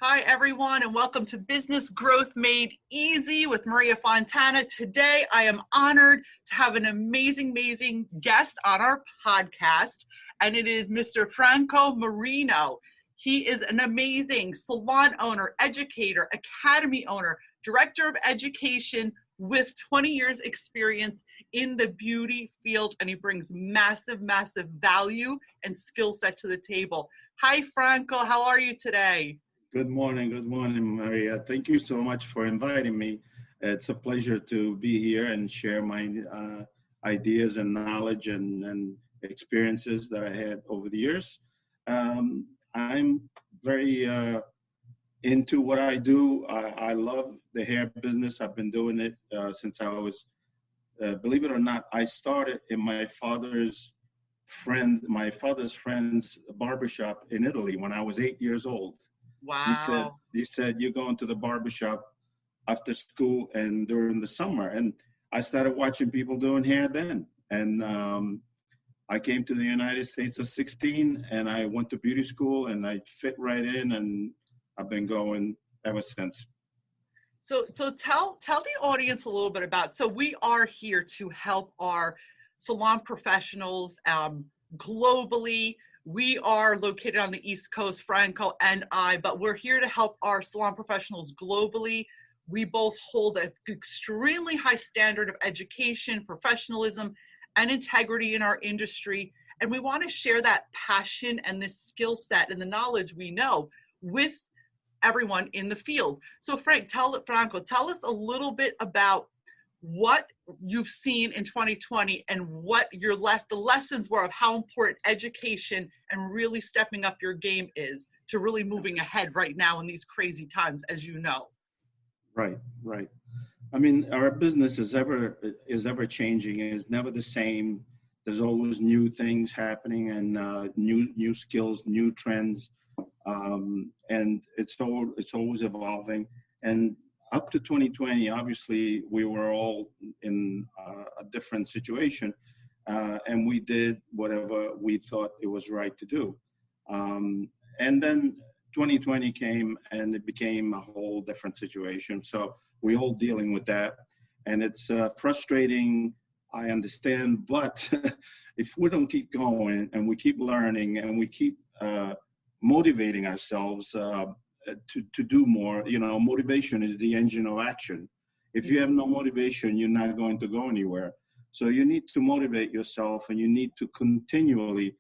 Hi, everyone, and welcome to Business Growth Made Easy with Maria Fontana. Today, I am honored to have an amazing guest on our podcast, and it is Mr. Franco Marino. He is an amazing salon owner, educator, academy owner, director of education with 20 years experience in the beauty field, and he brings massive value and skill set to the table. Hi, Franco. How are you today? Good morning, Maria. Thank you so much for inviting me. It's a pleasure to be here and share my ideas and knowledge and experiences that I had over the years. I'm very into what I do. I love the hair business. I've been doing it since I was, believe it or not, I started in my father's friend's barbershop in Italy when I was 8 years old. Wow. He said, you're going to the barbershop after school and during the summer. And I started watching people doing hair then. And I came to the United States at 16 and I went to beauty school and I fit right in and I've been going ever since. So tell the audience a little bit about, so we are here to help our salon professionals globally. We are located on the East Coast, Franco and I, but we're here to help our salon professionals globally. We both hold an extremely high standard of education, professionalism, and integrity in our industry. And we want to share that passion and this skill set and the knowledge we know with everyone in the field. So Franco, tell us a little bit about what you've seen in 2020 and what the lessons were of how important education and really stepping up your game is to really moving ahead right now in these crazy times, as you know. Right. I mean, our business is ever changing. It's never the same. There's always new things happening and new skills, new trends, and it's always evolving. And up to 2020, obviously, we were all in a different situation, and we did whatever we thought it was right to do. And then 2020 came, and it became a whole different situation. So we're all dealing with that, and it's frustrating, I understand, but if we don't keep going, and we keep learning, and we keep motivating ourselves to do more, motivation is the engine of action. If you have no motivation, you're not going to go anywhere. So you need to motivate yourself and you need to continually,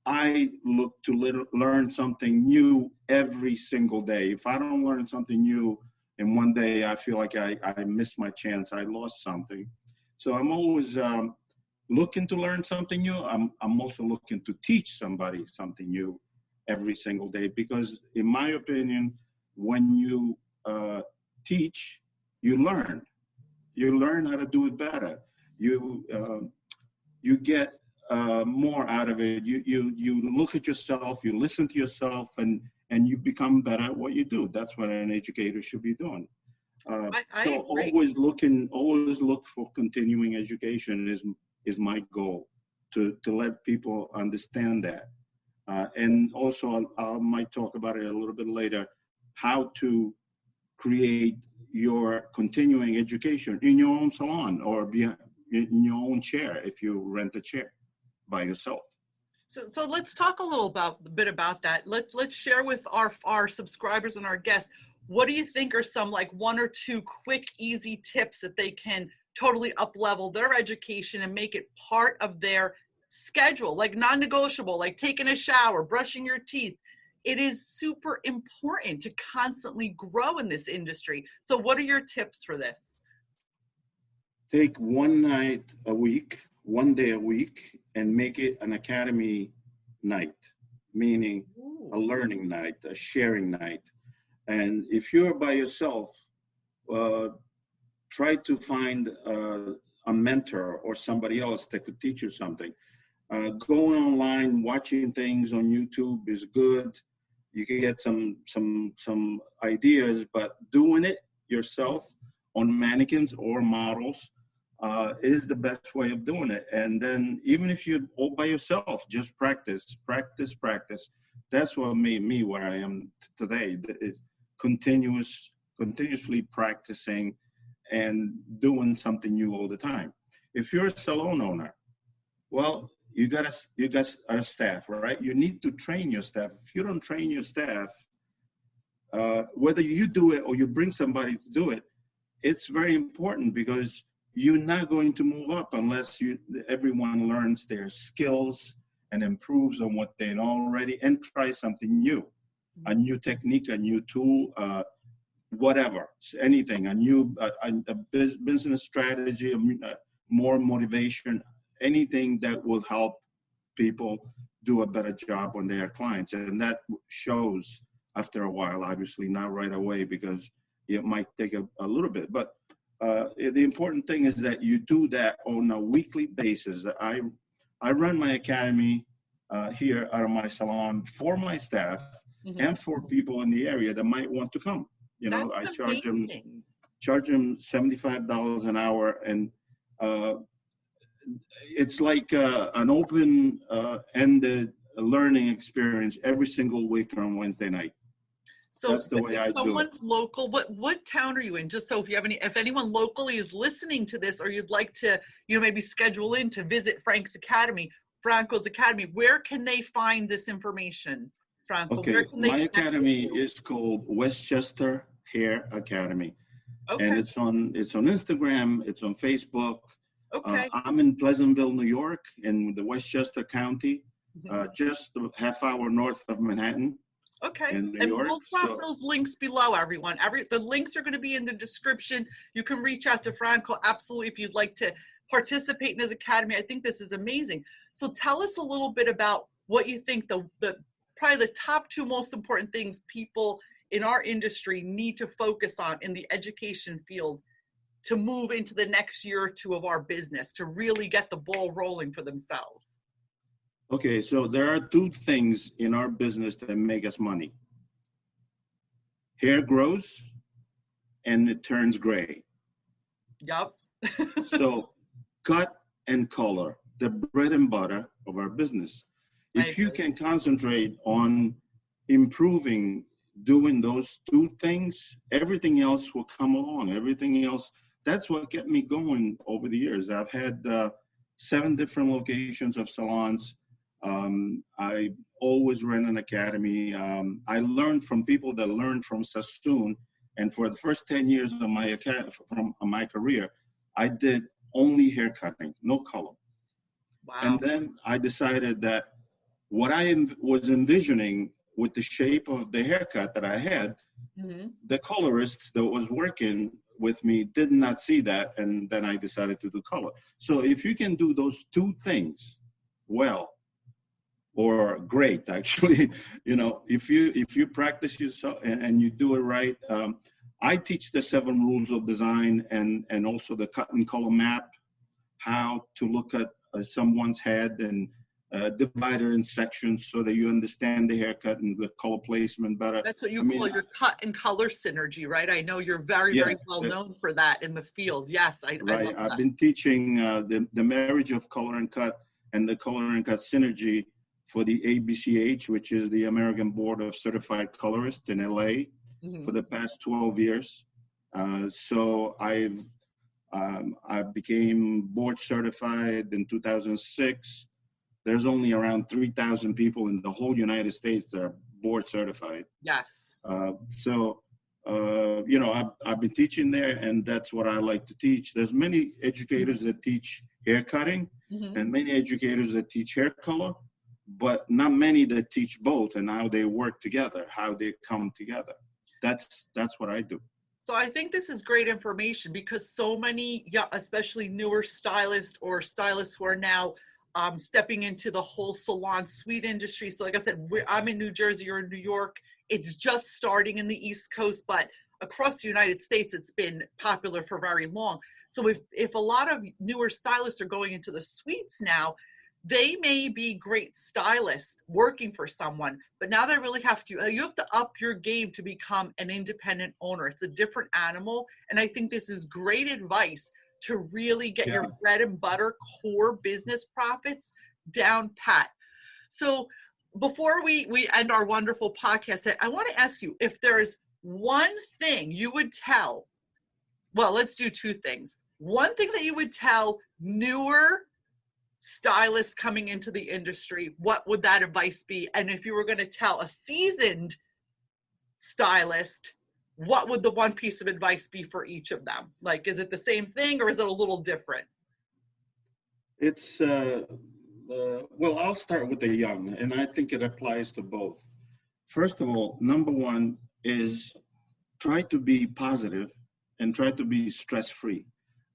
I look to learn something new every single day. If I don't learn something new in one day, I feel like I missed my chance. I lost something. So I'm always looking to learn something new. I'm also looking to teach somebody something new every single day, because in my opinion, when you teach, you learn how to do it better. You get more out of it. You look at yourself, you listen to yourself, and you become better at what you do. That's what an educator should be doing. So always look for continuing education is my goal, to let people understand that. And also, I might talk about it a little bit later, how to create your continuing education in your own salon or in your own chair if you rent a chair by yourself. So let's talk a bit about that. Let's share with our subscribers and our guests, what do you think are some like one or two quick, easy tips that they can totally up-level their education and make it part of their schedule, like non-negotiable, like taking a shower, brushing your teeth? It is super important to constantly grow in this industry. So what are your tips for this? Take one day a week, and make it an academy night, meaning a learning night, a sharing night. And if you're by yourself, try to find a mentor or somebody else that could teach you something. Going online, watching things on YouTube is good. You can get some ideas, but doing it yourself on mannequins or models is the best way of doing it. And then even if you're all by yourself, just practice. That's what made me where I am today. continuously practicing and doing something new all the time. If you're a salon owner, well, you got a staff, right? You need to train your staff. If you don't train your staff, whether you do it or you bring somebody to do it, it's very important because you're not going to move up unless everyone learns their skills and improves on what they know already and try something new, a new technique, a new tool, whatever, anything, a business strategy, more motivation, anything that will help people do a better job on their clients. And that shows after a while, obviously not right away because it might take a little bit. But the important thing is that you do that on a weekly basis. I run my academy here out of my salon for my staff and for people in the area that might want to come. You know, I charge them $75 an hour, and it's like an open-ended learning experience every single week on Wednesday night. So that's the way I do it. Someone's local. What town are you in? Just so if anyone locally is listening to this, or you'd like to, maybe schedule in to visit Franco's Academy, where can they find this information, Franco? Okay, my academy is called Westchester Hair Academy, and it's on Instagram, it's on Facebook. Okay. I'm in Pleasantville, New York, in the Westchester County, just a half hour north of Manhattan. Okay, and we'll drop those links below, everyone. The links are going to be in the description. You can reach out to Franco, absolutely, if you'd like to participate in his academy. I think this is amazing. So tell us a little bit about what you think probably the top two most important things people in our industry need to focus on in the education field to move into the next year or two of our business, to really get the ball rolling for themselves. Okay, so there are two things in our business that make us money. Hair grows and it turns gray. Yep. So cut and color, the bread and butter of our business. If you can concentrate on improving, doing those two things, everything else will come along. Everything else, that's what kept me going over the years. I've had 7 different locations of salons. I always ran an academy. I learned from people that learned from Sassoon, and for the first 10 years of my career, I did only hair cutting, no color. Wow. And then I decided that what I was envisioning with the shape of the haircut that I had, the colorist that was working with me did not see that, and then I decided to do color. So if you can do those two things well, or great, actually, if you practice yourself and you do it right. I teach the 7 rules of design and also the cut and color map, how to look at someone's head and divide it in sections so that you understand the haircut and the color placement better. That's what you call your cut and color synergy, right? I know you're very well known for that in the field. Yes, I love that. I've been teaching the marriage of color and cut and the color and cut synergy for the ABCH, which is the American Board of Certified Colorists in LA, for the past 12 years. So I became board certified in 2006. There's only around 3,000 people in the whole United States that are board certified. Yes. So I've been teaching there, and that's what I like to teach. There's many educators that teach hair cutting and many educators that teach hair color, but not many that teach both and how they work together, how they come together. That's what I do. So I think this is great information because so many, especially newer stylists or stylists who are now stepping into the whole salon suite industry. So like I said, I'm in New Jersey, you're in New York. It's just starting in the East Coast, but across the United States, it's been popular for very long. So if a lot of newer stylists are going into the suites now, they may be great stylists working for someone, but now they really you have to up your game to become an independent owner. It's a different animal. And I think this is great advice to really get your bread and butter core business profits down pat. So before we end our wonderful podcast, I want to ask you if there is one thing you would tell, well, let's do two things. One thing that you would tell newer stylists coming into the industry, what would that advice be? And if you were going to tell a seasoned stylist, what would the one piece of advice be for each of them? Like, is it the same thing or is it a little different? It's, well, I'll start with the young, and I think it applies to both. First of all, number one is try to be positive and try to be stress-free,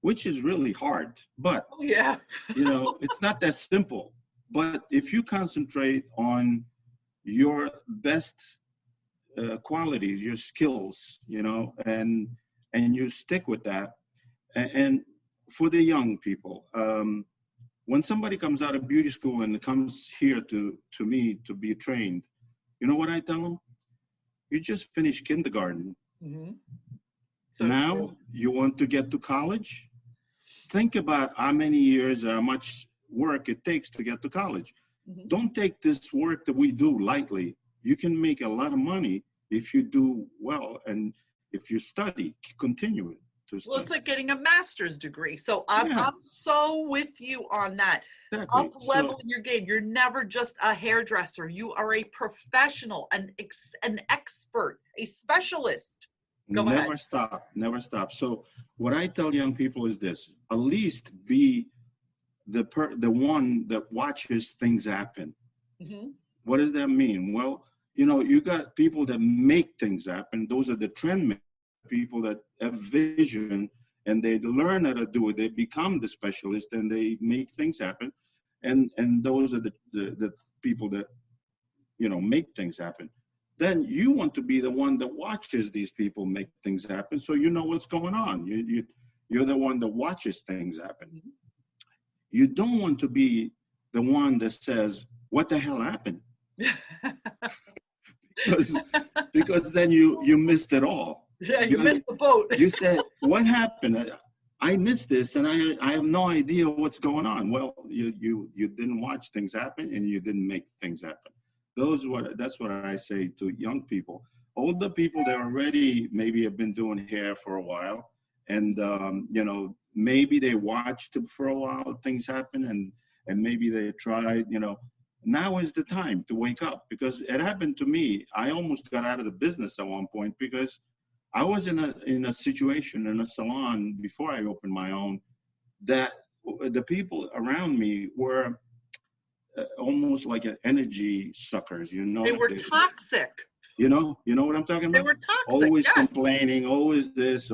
which is really hard. But, Oh, yeah. it's not that simple. But if you concentrate on your best qualities, your skills, and you stick with that. And for the young people, when somebody comes out of beauty school and comes here to me to be trained, you know what I tell them? You just finished kindergarten. Mm-hmm. Now you want to get to college? Think about how many years, how much work it takes to get to college. Mm-hmm. Don't take this work that we do lightly. You can make a lot of money if you do well, and if you study, continue it to study. Well, it's like getting a master's degree. So I'm so with you on that. Exactly. Up leveling your game. You're never just a hairdresser. You are a professional, an expert, a specialist. Go ahead. Never stop. So what I tell young people is this: at least be the one that watches things happen. Mm-hmm. What does that mean? Well, you got people that make things happen. Those are the trend people that have vision, and they learn how to do it. They become the specialist, and they make things happen. And those are the people that, make things happen. Then you want to be the one that watches these people make things happen, so you know what's going on. You're the one that watches things happen. Mm-hmm. You don't want to be the one that says, "What the hell happened?" because then you missed it all. Yeah, you missed the boat. You said, "What happened? I missed this, and I have no idea what's going on." Well, you didn't watch things happen, and you didn't make things happen. That's what I say to young people. Older people that already maybe have been doing hair for a while, and maybe they watched it for a while, things happen, and maybe they tried. Now is the time to wake up, because it happened to me. I almost got out of the business at one point because I was in a situation in a salon before I opened my own that the people around me were almost like energy suckers, They were toxic. You know what I'm talking about? They were toxic. Always complaining, always this.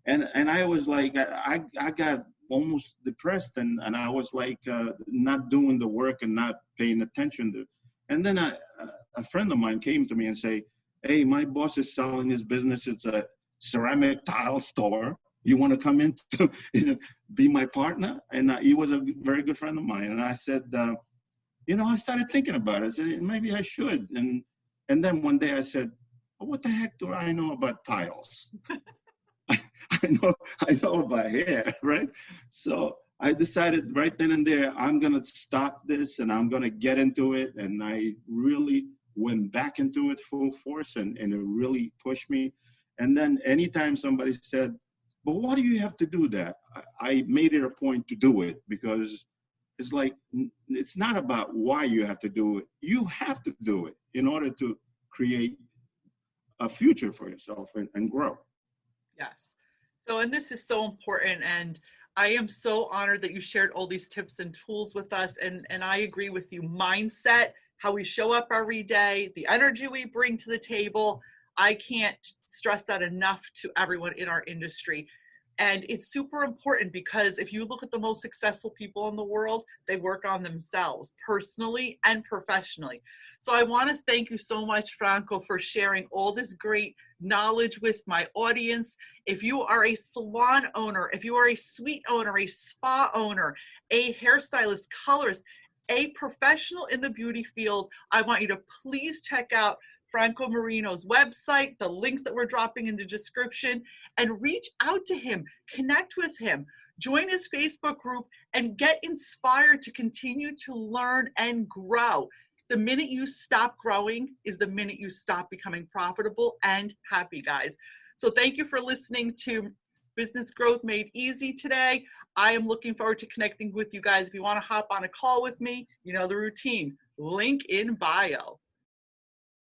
And I was like, I got almost depressed, and I was like not doing the work and not paying attention to. And then a friend of mine came to me and say, "Hey, my boss is selling his business. It's a ceramic tile store. You want to come in to be my partner?" And he was a very good friend of mine. And I said, I started thinking about it. I said, maybe I should. And then one day I said, well, what the heck do I know about tiles? I know about hair, right? So I decided right then and there, I'm going to stop this and I'm going to get into it. And I really went back into it full force, and it really pushed me. And then anytime somebody said, but why do you have to do that? I made it a point to do it, because it's like, it's not about why you have to do it. You have to do it in order to create a future for yourself and grow. Yes. So, and this is so important. And I am so honored that you shared all these tips and tools with us. And I agree with you. Mindset, how we show up every day, the energy we bring to the table. I can't stress that enough to everyone in our industry. And it's super important, because if you look at the most successful people in the world, they work on themselves personally and professionally. So I want to thank you so much, Franco, for sharing all this great knowledge with my audience. If you are a salon owner, if you are a suite owner, a spa owner, a hairstylist, colorist, a professional in the beauty field, I want you to please check out Franco Marino's website, the links that we're dropping in the description, and reach out to him, connect with him, join his Facebook group, and get inspired to continue to learn and grow. The minute you stop growing is the minute you stop becoming profitable and happy, guys. So thank you for listening to Business Growth Made Easy today. I am looking forward to connecting with you guys. If you want to hop on a call with me, you know the routine. Link in bio.